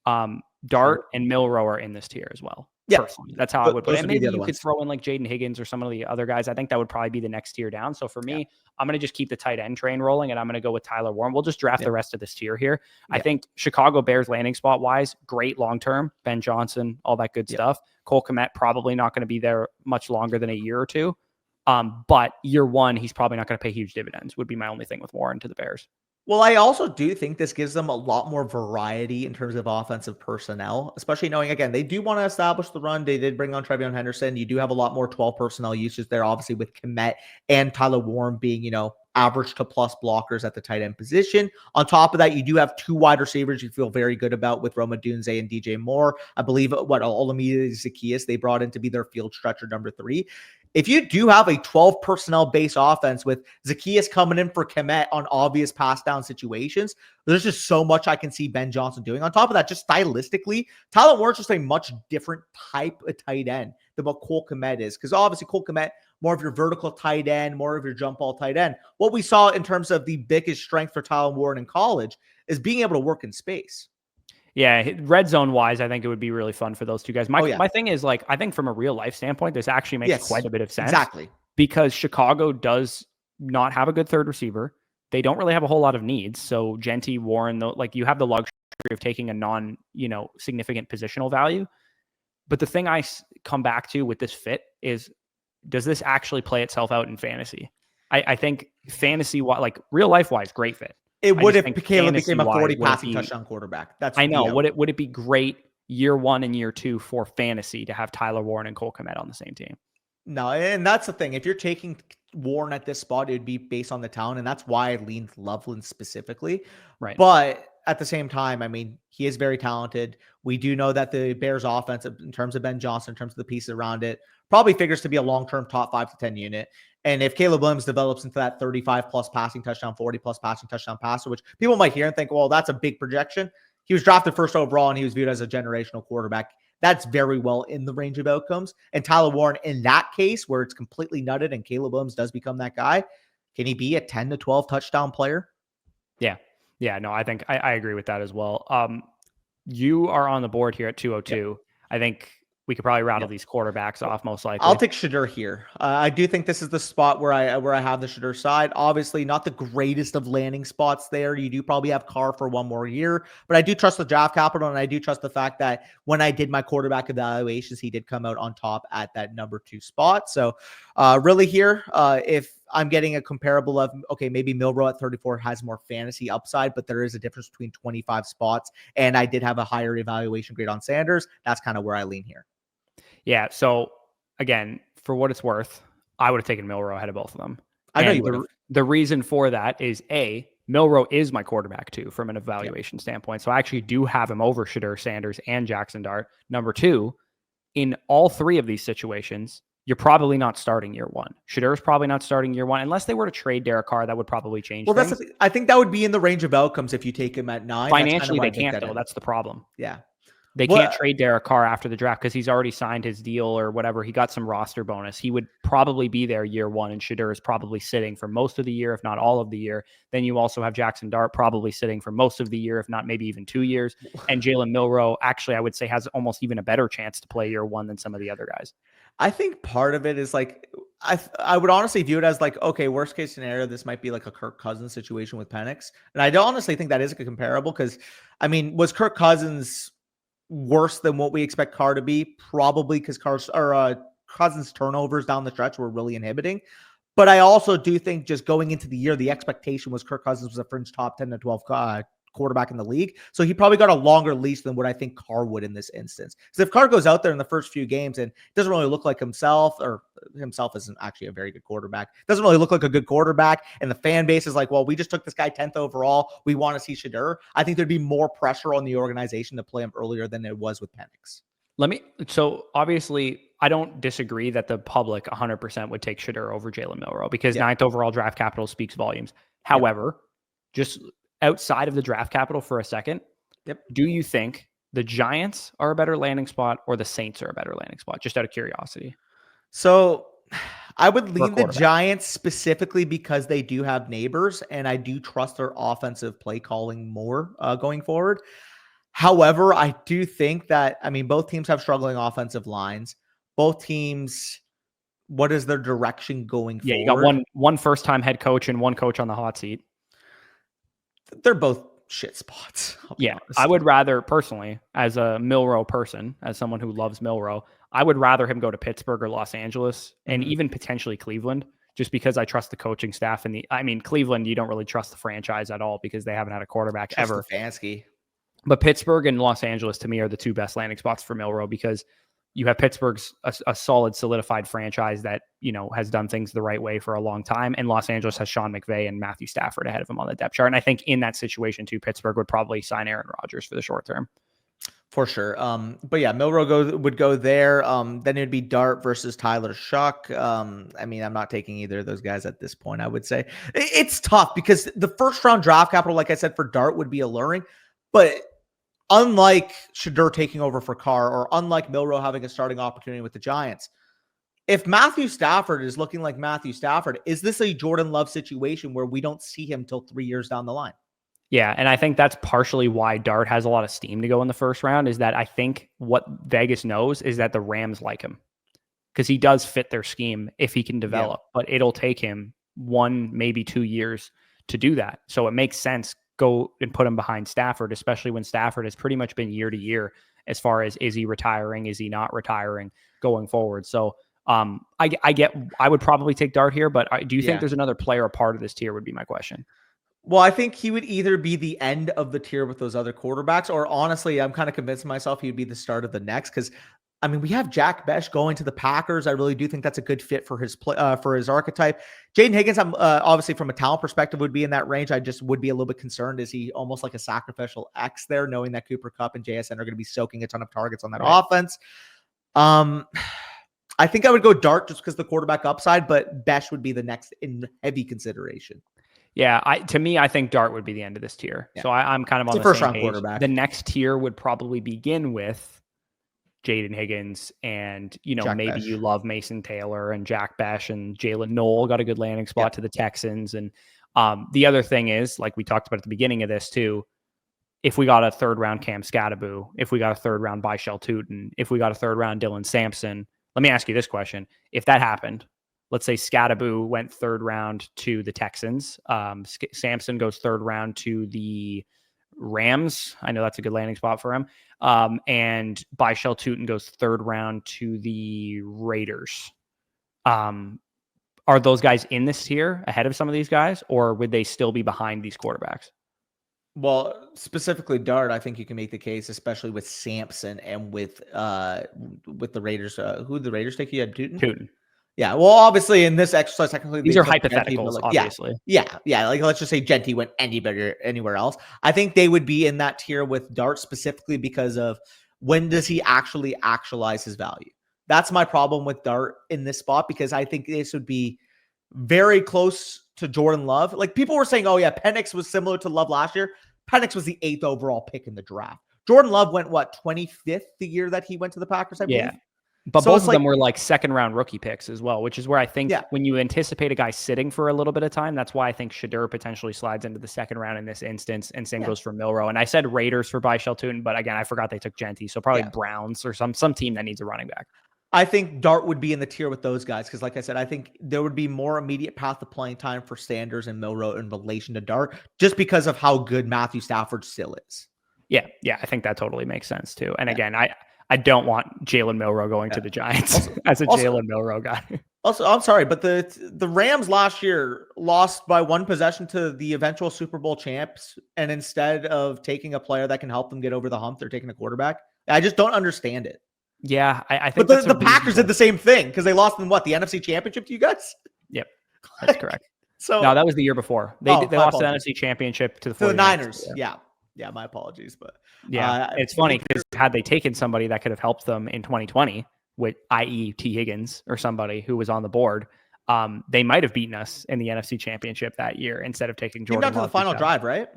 Dart, and Milroe are in this tier as well. Yeah, personally. That's how I would put it. And maybe you could throw in like Jaden Higgins or some of the other guys. I think that would probably be the next tier down. So for me, I'm going to just keep the tight end train rolling, and I'm going to go with Tyler Warren. We'll just draft the rest of this tier here. I think Chicago Bears landing spot wise, great long-term. Ben Johnson, all that good stuff. Cole Kmet probably not going to be there much longer than a year or two. But year 1, he's probably not going to pay huge dividends, would be my only thing with Warren to the Bears. Well, I also do think this gives them a lot more variety in terms of offensive personnel, especially knowing, again, they do want to establish the run. They did bring on Trevion Henderson. You do have a lot more 12 personnel usage there, obviously, with Kmet and Tyler Warren being, average to plus blockers at the tight end position. On top of that, you do have 2 wide receivers you feel very good about with Roma Dunze and DJ Moore. I believe Olamide Zaccheaus they brought in to be their field stretcher number 3. If you do have a 12 personnel based offense with Zaccheaus coming in for Kmet on obvious pass down situations, there's just so much I can see Ben Johnson doing. On top of that, just stylistically, Tyler Warren's just a much different type of tight end than what Cole Kmet is. Because obviously Cole Kmet, more of your vertical tight end, more of your jump ball tight end. What we saw in terms of the biggest strength for Tyler Warren in college is being able to work in space. Yeah, red zone wise, I think it would be really fun for those two guys. My thing is, like, I think from a real life standpoint, this actually makes quite a bit of sense. Exactly. Because Chicago does not have a good third receiver. They don't really have a whole lot of needs. So Genty, Warren, like, you have the luxury of taking a non, significant positional value. But the thing I come back to with this fit is, does this actually play itself out in fantasy? I think fantasy, like real life wise, great fit. It would if Caleb became a 40 passing touchdown quarterback. I know. Would it be great year 1 and year 2 for fantasy to have Tyler Warren and Cole Kmet on the same team? No, and that's the thing. If you're taking Warren at this spot, it would be based on the talent, and that's why I leaned Loveland specifically. Right. But at the same time, I mean, he is very talented. We do know that the Bears offense, in terms of Ben Johnson, in terms of the pieces around it, probably figures to be a long-term top 5 to 10 unit. And if Caleb Williams develops into that 35-plus passing touchdown, 40-plus passing touchdown passer, which people might hear and think, well, that's a big projection. He was drafted first overall, and he was viewed as a generational quarterback. That's very well in the range of outcomes. And Tyler Warren, in that case, where it's completely nutted and Caleb Williams does become that guy, can he be a 10 to 12 touchdown player? Yeah. Yeah, no, I think I agree with that as well. You are on the board here at 202. Yep. I think we could probably rattle these quarterbacks off most likely. I'll take Shedeur here. I do think this is the spot where I have the Shedeur side. Obviously, not the greatest of landing spots there. You do probably have Carr for 1 more year, but I do trust the draft capital, and I do trust the fact that when I did my quarterback evaluations, he did come out on top at that number 2 spot. So really here, if I'm getting a comparable of, okay, maybe Milroe at 34 has more fantasy upside, but there is a difference between 25 spots, and I did have a higher evaluation grade on Sanders. That's kind of where I lean here. Yeah. So again, for what it's worth, I would have taken Milroe ahead of both of them. I know you would have. The reason for that is Milroe is my quarterback too, from an evaluation standpoint. So I actually do have him over Shedeur, Sanders, and Jackson Dart. Number 2, in all 3 of these situations, you're probably not starting year 1. Shedeur is probably not starting year 1 unless they were to trade Derek Carr. That would probably change. Well, things. I think that would be in the range of outcomes if you take him at 9. Financially, they can't though. That's the problem. Yeah. They can't trade Derek Carr after the draft because he's already signed his deal or whatever. He got some roster bonus. He would probably be there year 1, and Shedeur is probably sitting for most of the year, if not all of the year. Then you also have Jackson Dart probably sitting for most of the year, if not maybe even 2 years. And Jalen Milroe, actually, I would say, has almost even a better chance to play year 1 than some of the other guys. I think part of it is like, I would honestly view it as like, okay, worst case scenario, this might be like a Kirk Cousins situation with Penix. And I honestly think that is a comparable because, I mean, was Kirk Cousins worse than what we expect Carr to be? Probably, because Cousins' turnovers down the stretch were really inhibiting. But I also do think just going into the year, the expectation was Kirk Cousins was a fringe top 10 to 12 quarterback in the league. So he probably got a longer leash than what I think Carr would in this instance. Because if Carr goes out there in the first few games and doesn't really look like himself, or himself isn't actually a very good quarterback, doesn't really look like a good quarterback, and the fan base is like, well, we just took this guy 10th overall, we want to see Shedeur, I think there'd be more pressure on the organization to play him earlier than it was with Penix. So obviously, I don't disagree that the public 100% would take Shedeur over Jalen Milroe because 9th overall draft capital speaks volumes. However, just outside of the draft capital for a second, do you think the Giants are a better landing spot or the Saints are a better landing spot? Just out of curiosity. So I would lean the Giants specifically because they do have neighbors, and I do trust their offensive play calling more going forward. However, I do think that, I mean, both teams have struggling offensive lines. Both teams, what is their direction going forward? Yeah, you got one first-time head coach and one coach on the hot seat. They're both shit spots. Yeah, I would rather, personally, as a Milroe person, as someone who loves Milroe, I would rather him go to Pittsburgh or Los Angeles and even potentially Cleveland just because I trust the coaching staff. Cleveland, you don't really trust the franchise at all because they haven't had a quarterback ever. Stefanski. But Pittsburgh and Los Angeles, to me, are the two best landing spots for Milroe because you have Pittsburgh's a solid, solidified franchise that, has done things the right way for a long time. And Los Angeles has Sean McVay and Matthew Stafford ahead of him on the depth chart. And I think in that situation, too, Pittsburgh would probably sign Aaron Rodgers for the short term. For sure. But yeah, Milroe would go there. Then it'd be Dart versus Tyler Shuck. I'm not taking either of those guys at this point, I would say. It's tough because the first round draft capital, like I said, for Dart would be alluring. But unlike Shedeur taking over for Carr, or unlike Milroe having a starting opportunity with the Giants, if Matthew Stafford is looking like Matthew Stafford, is this a Jordan Love situation where we don't see him till 3 years down the line? Yeah, and I think that's partially why Dart has a lot of steam to go in the first round, is that I think what Vegas knows is that the Rams like him because he does fit their scheme if he can develop, but it'll take him 1, maybe 2 years to do that. So it makes sense go and put him behind Stafford, especially when Stafford has pretty much been year to year as far as is he retiring, is he not retiring going forward. So I would probably take Dart here, but do you think there's another player a part of this tier would be my question. Well, I think he would either be the end of the tier with those other quarterbacks, or honestly, I'm kind of convincing myself he would be the start of the next because we have Jack Besh going to the Packers. I really do think that's a good fit for his for his archetype. Jaden Higgins, I'm obviously from a talent perspective would be in that range. I just would be a little bit concerned. Is he almost like a sacrificial X there, knowing that Cooper Kupp and JSN are going to be soaking a ton of targets on that offense? I think I would go Dart just because the quarterback upside, but Besh would be the next in heavy consideration. Yeah, to me, I think Dart would be the end of this tier. Yeah. So I'm kind of on the first same round page. Quarterback. The next tier would probably begin with Jaden Higgins and, Jack maybe Besh. You love Mason Taylor and Jack Besh and Jalen Noel got a good landing spot to the Texans. And the other thing is, like we talked about at the beginning of this too, if we got a third round Cam Scattaboo, if we got a third round Byshell Tootin, if we got a third round Dylan Sampson, let me ask you this question. If that happened, let's say Scattaboo went third round to the Texans. Sampson goes third round to the Rams. I know that's a good landing spot for him. And Byshell Tootin goes third round to the Raiders. Are those guys in this tier ahead of some of these guys, or would they still be behind these quarterbacks? Well, specifically Dart, I think you can make the case, especially with Sampson and with the Raiders. Who did the Raiders take? You had Tootin? Yeah, well, obviously in this exercise, technically these are hypotheticals, obviously. Yeah. Like let's just say Genty went anywhere else. I think they would be in that tier with Dart specifically because of when does he actually actualize his value? That's my problem with Dart in this spot because I think this would be very close to Jordan Love. Like people were saying, oh yeah, Penix was similar to Love last year. Penix was the 8th overall pick in the draft. Jordan Love went 25th the year that he went to the Packers, I believe. But both of them were like second round rookie picks as well, which is where I think when you anticipate a guy sitting for a little bit of time, that's why I think Shedeur potentially slides into the second round in this instance, and same goes for Milroe. And I said Raiders for Byshell Tootin, but again, I forgot they took Genty. So probably Browns or some team that needs a running back. I think Dart would be in the tier with those guys because, like I said, I think there would be more immediate path to playing time for Sanders and Milroe in relation to Dart just because of how good Matthew Stafford still is. Yeah, I think that totally makes sense too. And again, I don't want Jalen Milroe going to the Giants as a Jalen Milroe guy. Also, I'm sorry, but the Rams last year lost by 1 possession to the eventual Super Bowl champs, and instead of taking a player that can help them get over the hump, they're taking a quarterback. I just don't understand it. Yeah, I think. But the Packers did the same thing because they lost in the NFC Championship to you guys. Yep, that's correct. So no, that was the year before. They lost the NFC Championship to the Niners. Yeah, my apologies, but it's funny because had they taken somebody that could have helped them in 2020, with i.e. T. Higgins or somebody who was on the board, they might have beaten us in the NFC Championship that year instead of taking Jordan. Came down to the final drive, right?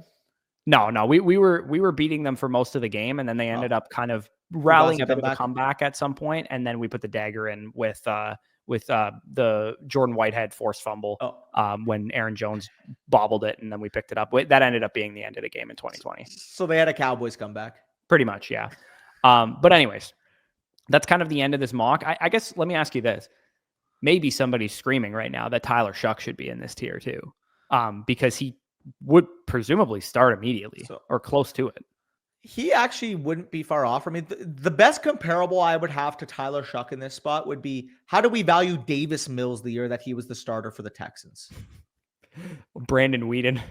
No, we were beating them for most of the game, and then they ended up kind of rallying a bit of a comeback at some point, and then we put the dagger in with the Jordan Whitehead forced fumble when Aaron Jones bobbled it, and then we picked it up. That ended up being the end of the game in 2020. So they had a Cowboys comeback. Pretty much, yeah. But anyways, that's kind of the end of this mock. I guess let me ask you this. Maybe somebody's screaming right now that Tyler Shuck should be in this tier too, because he would presumably start immediately or close to it. He actually wouldn't be far off from me. The best comparable I would have to Tyler Shuck in this spot would be, how do we value Davis Mills the year that he was the starter for the Texans? Brandon Whedon.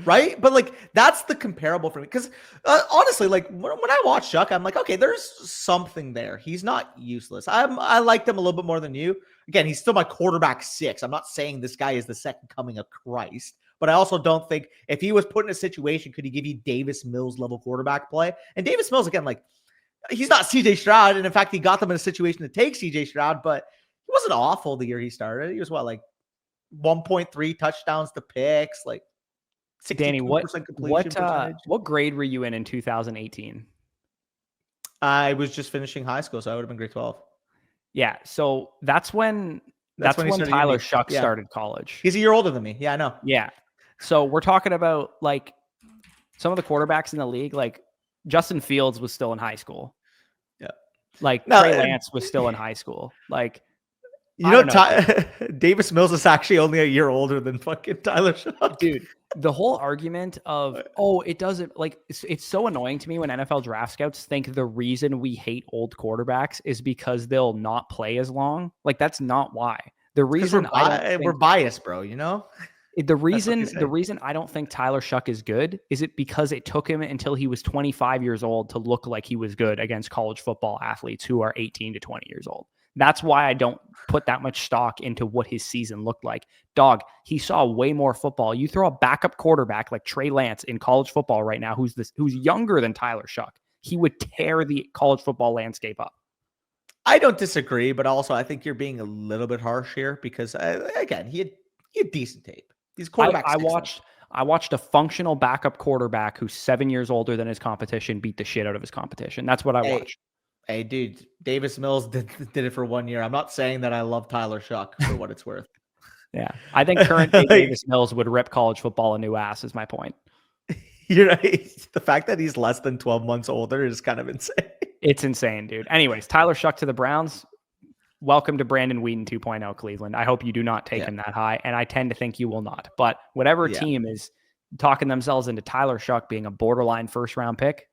Right? But like, that's the comparable for me. Because honestly, like when I watch Shuck, I'm like, okay, there's something there. He's not useless. I liked him a little bit more than you. Again, he's still my quarterback 6. I'm not saying this guy is the second coming of Christ. But I also don't think if he was put in a situation, could he give you Davis Mills level quarterback play? And Davis Mills, again, like, he's not CJ Stroud. And in fact, he got them in a situation to take CJ Stroud, but he wasn't awful the year he started. He was like 1.3 touchdowns to picks, like 62% Danny, completion percentage. What grade were you in 2018? I was just finishing high school, so I would have been grade 12. Yeah, so that's when Tyler Shuck started college. He's a year older than me. Yeah, I know. Yeah. So we're talking about like some of the quarterbacks in the league, like Justin Fields was still in high school. Yeah. Like Trey Lance was still in high school. Like, Davis Mills is actually only a year older than fucking Tyler Shuck. Dude, the whole argument of, it doesn't, like, it's so annoying to me when NFL draft scouts think the reason we hate old quarterbacks is because they'll not play as long. Like, that's not why. The reason we're biased, bro, you know? The reason I don't think Tyler Shuck is good is it because it took him until he was 25 years old to look like he was good against college football athletes who are 18 to 20 years old. That's why I don't put that much stock into what his season looked like. Dog, he saw way more football. You throw a backup quarterback like Trey Lance in college football right now, who's younger than Tyler Shuck, he would tear the college football landscape up. I don't disagree, but also I think you're being a little bit harsh here because again, he had decent tape. These quarterbacks. I watched a functional backup quarterback who's 7 years older than his competition beat the shit out of his competition. That's what I watched. Hey, dude, Davis Mills did it for 1 year. I'm not saying that I love Tyler Shuck for what it's worth. Yeah, I think current day Davis Mills would rip college football a new ass is my point. You're right. The fact that he's less than 12 months older is kind of insane. It's insane, dude. Anyways, Tyler Shuck to the Browns. Welcome to Brandon Whedon 2.0 Cleveland. I hope you do not take him that high, and I tend to think you will not. But whatever team is talking themselves into Tyler Shuck being a borderline first-round pick,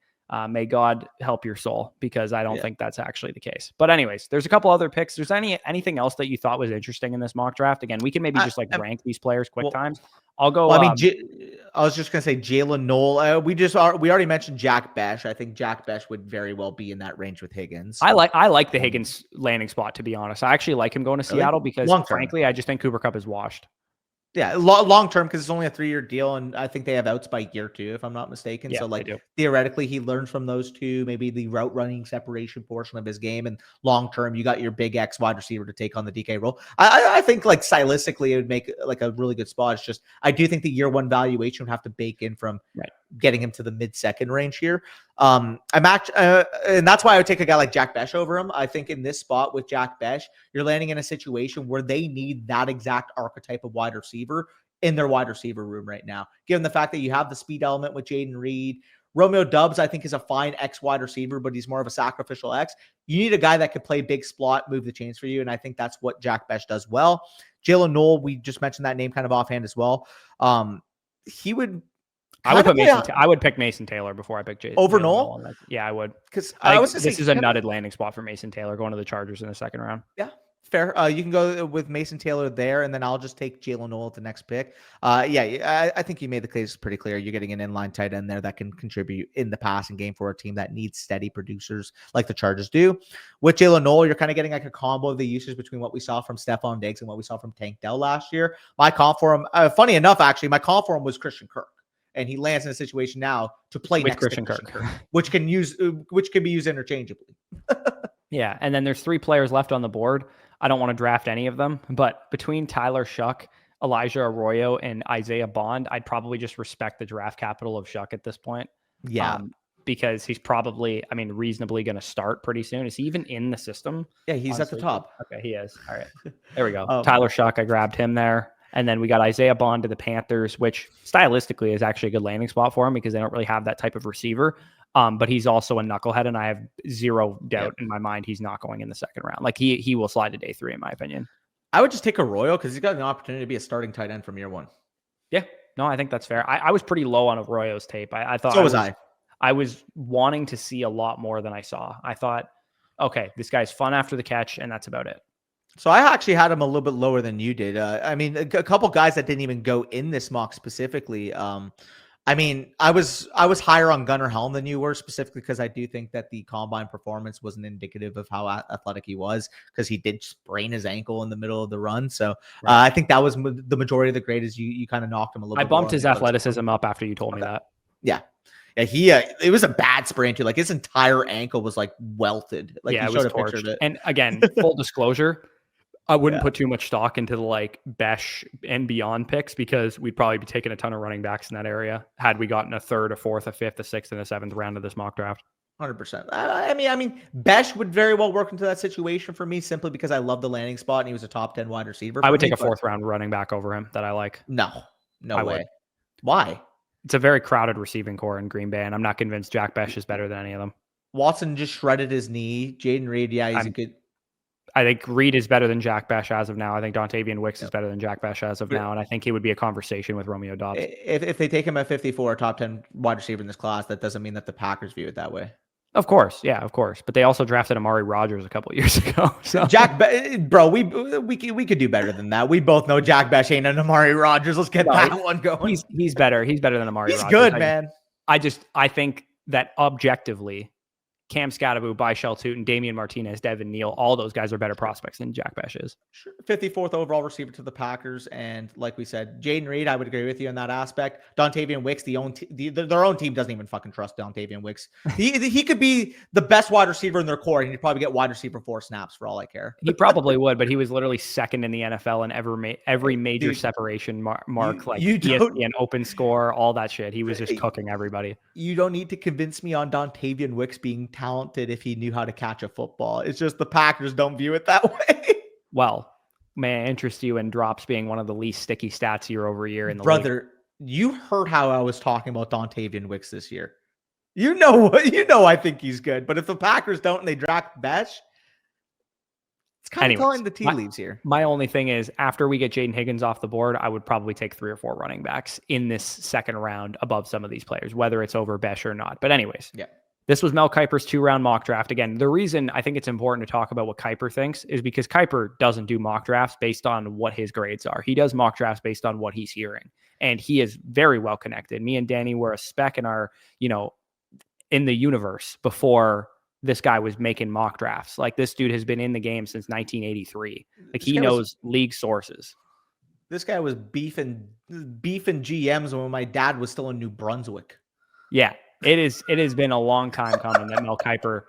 may God help your soul, because I don't think that's actually the case. But anyways, there's a couple other picks. There's anything else that you thought was interesting in this mock draft? Again, we can maybe just rank these players quick times. I'll go. Well, I was just gonna say Jalen Noel. We already mentioned Jack Besh. I think Jack Besh would very well be in that range with Higgins. I like the Higgins landing spot, to be honest. I actually like him going to Seattle because, frankly, I just think Cooper Kupp is washed. Yeah, long term, because it's only a 3-year deal, and I think they have outs by year 2, if I'm not mistaken. Yeah, so, like, theoretically, he learns from those two, maybe the route running separation portion of his game, and long term, you got your big X wide receiver to take on the DK role. I think, like, stylistically, it would make like a really good spot. It's just I do think the year 1 valuation would have to bake in from getting him to the mid-second range here. And that's why I would take a guy like Jack Besh over him. I think in this spot with Jack Besh, you're landing in a situation where they need that exact archetype of wide receiver in their wide receiver room right now, given the fact that you have the speed element with Jaden Reed. Romeo Doubs, I think, is a fine X wide receiver, but he's more of a sacrificial X. You need a guy that could play big spot, move the chains for you, and I think that's what Jack Besh does well. Jalen Noel, we just mentioned that name kind of offhand as well. He would... I would pick Mason Taylor before I pick Jason over Noel. Yeah, I would, because this is a nutted landing spot for Mason Taylor going to the Chargers in the second round. Yeah, fair. You can go with Mason Taylor there, and then I'll just take Jalen Noel at the next pick. I think you made the case pretty clear. You're getting an inline tight end there that can contribute in the passing game for a team that needs steady producers like the Chargers do. With Jalen Noel, you're kind of getting like a combo of the uses between what we saw from Stephon Diggs and what we saw from Tank Dell last year. My comp for him, funny enough, actually, my comp for him was Christian Kirk. And he lands in a situation now to play next to Christian Kirk, which can be used interchangeably. Yeah, and then there's 3 players left on the board. I don't want to draft any of them, but between Tyler Shuck, Elijah Arroyo, and Isaiah Bond, I'd probably just respect the draft capital of Shuck at this point. Yeah, because he's probably, reasonably going to start pretty soon. Is he even in the system? Yeah, he's honestly at the top. Okay, he is. All right, there we go. Tyler Shuck, I grabbed him there. And then we got Isaiah Bond to the Panthers, which stylistically is actually a good landing spot for him because they don't really have that type of receiver. But he's also a knucklehead, and I have zero doubt in my mind he's not going in the second round. Like he will slide to day 3, in my opinion. I would just take Arroyo because he's got an opportunity to be a starting tight end from year 1. Yeah, no, I think that's fair. I was pretty low on Arroyo's tape. I thought so was I. I was wanting to see a lot more than I saw. I thought, okay, this guy's fun after the catch, and that's about it. So I actually had him a little bit lower than you did. I mean, a couple guys that didn't even go in this mock specifically. I mean, I was higher on Gunnar Helm than you were, specifically because I do think that the combine performance wasn't indicative of how athletic he was, because he did sprain his ankle in the middle of the run. So I think that was the majority of the grade. Is you kind of knocked him a little bit. I bumped his athleticism up after you told me that. Yeah. It was a bad sprain too. Like his entire ankle was like welted. Like yeah, he it was showed a picture of torched. it. And again, full disclosure, I wouldn't put too much stock into the like Besh and beyond picks, because we'd probably be taking a ton of running backs in that area had we gotten a third, a fourth, a fifth, a sixth, and a seventh round of this mock draft. 100%. I mean, Besh would very well work into that situation for me, simply because I love the landing spot and he was a top 10 wide receiver. I would take a fourth round running back over him that I like. No way. Would. Why? It's a very crowded receiving core in Green Bay, and I'm not convinced Jack Besh is better than any of them. Watson just shredded his knee. Jaden Reed, he's a good. I think Reed is better than Jack Besh as of now. I think Dontavian Wicks is better than Jack Besh as of now, and I think he would be a conversation with Romeo Doubs. If they take him at 54, top 10 wide receiver in this class, that doesn't mean that the Packers view it that way. Of course, yeah, of course. But they also drafted Amari Rodgers a couple of years ago. So bro, we could do better than that. We both know Jack Besh ain't an Amari Rodgers. Let's get that one going. He's better. He's better than Amari Rodgers. He's good, man. I think that objectively, Cam Scatterbu, Byshell Tootin, Damian Martinez, Devin Neal, all those guys are better prospects than Jack Besh is. Sure. 54th overall receiver to the Packers. And like we said, Jaden Reed, I would agree with you on that aspect. Dontavian Wicks, their own team doesn't even fucking trust Dontavian Wicks. He could be the best wide receiver in their core, and he'd probably get wide receiver 4 snaps for all I care. He probably would, but he was literally second in the NFL in every major separation mark, like ESPN open score, all that shit. He was just cooking everybody. You don't need to convince me on Dontavian Wicks being talented if he knew how to catch a football. It's just the Packers don't view it that way. Well, may I interest you in drops being one of the least sticky stats year over year in the league? You heard how I was talking about Dontavian Wicks this year. You know I think he's good, but if the Packers don't and they draft Besh, it's kind of telling the tea leaves here. My only thing is, after we get Jaden Higgins off the board, I would probably take 3 or 4 running backs in this second round above some of these players, whether it's over Besh or not. But anyways, this was Mel Kiper's 2-round mock draft. Again, the reason I think it's important to talk about what Kiper thinks is because Kiper doesn't do mock drafts based on what his grades are. He does mock drafts based on what he's hearing. And he is very well connected. Me and Danny were a speck in our, in the universe before this guy was making mock drafts. Like, this dude has been in the game since 1983. Like, he knows league sources. This guy was beefing GMs when my dad was still in New Brunswick. Yeah. It has been a long time coming that Mel Kiper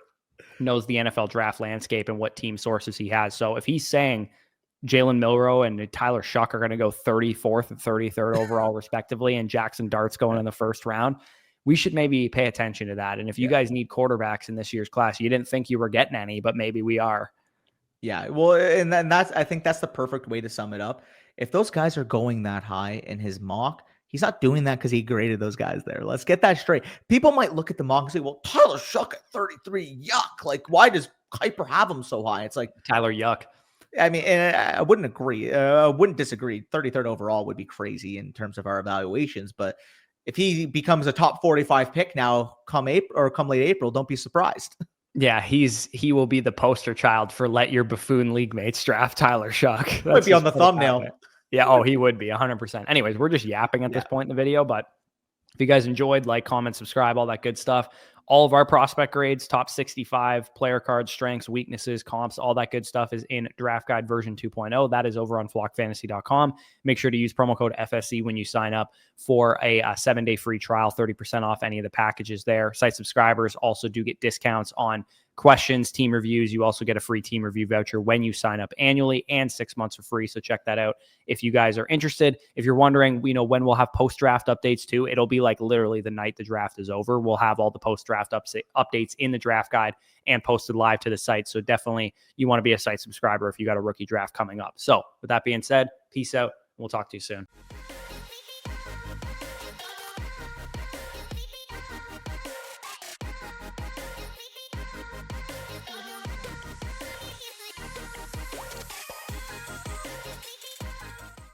knows the NFL draft landscape and what team sources he has. So if he's saying Jalen Milroe and Tyler Shuck are going to go 34th and 33rd overall respectively, and Jackson Dart's going in the first round, we should maybe pay attention to that. And if you guys need quarterbacks in this year's class, you didn't think you were getting any, but maybe we are. Yeah. Well, and then I think that's the perfect way to sum it up. If those guys are going that high in his mock, he's not doing that because he graded those guys there. Let's get that straight. People might look at the mock and say, well, Tyler Shuck at 33, yuck. Like, why does Kiper have him so high? It's like, Tyler, yuck. I mean, and I wouldn't agree. I wouldn't disagree. 33rd overall would be crazy in terms of our evaluations. But if he becomes a top 45 pick now come April or come late April, don't be surprised. Yeah, he will be the poster child for let your buffoon league mates draft Tyler Shuck. That might be on the thumbnail. Yeah, he would be 100%. Anyways, we're just yapping at this point in the video, but if you guys enjoyed, like, comment, subscribe, all that good stuff. All of our prospect grades, top 65, player cards, strengths, weaknesses, comps, all that good stuff is in Draft Guide version 2.0. That is over on flockfantasy.com. Make sure to use promo code FSC when you sign up for a 7-day free trial, 30% off any of the packages there. Site subscribers also do get discounts on questions, team reviews. You also get a free team review voucher when you sign up annually, and 6 months for free. So check that out if you guys are interested. If you're wondering, when we'll have post-draft updates too, it'll be like literally the night the draft is over. We'll have all the post-draft updates in the draft guide and posted live to the site. So definitely you want to be a site subscriber if you got a rookie draft coming up. So with that being said, peace out. We'll talk to you soon.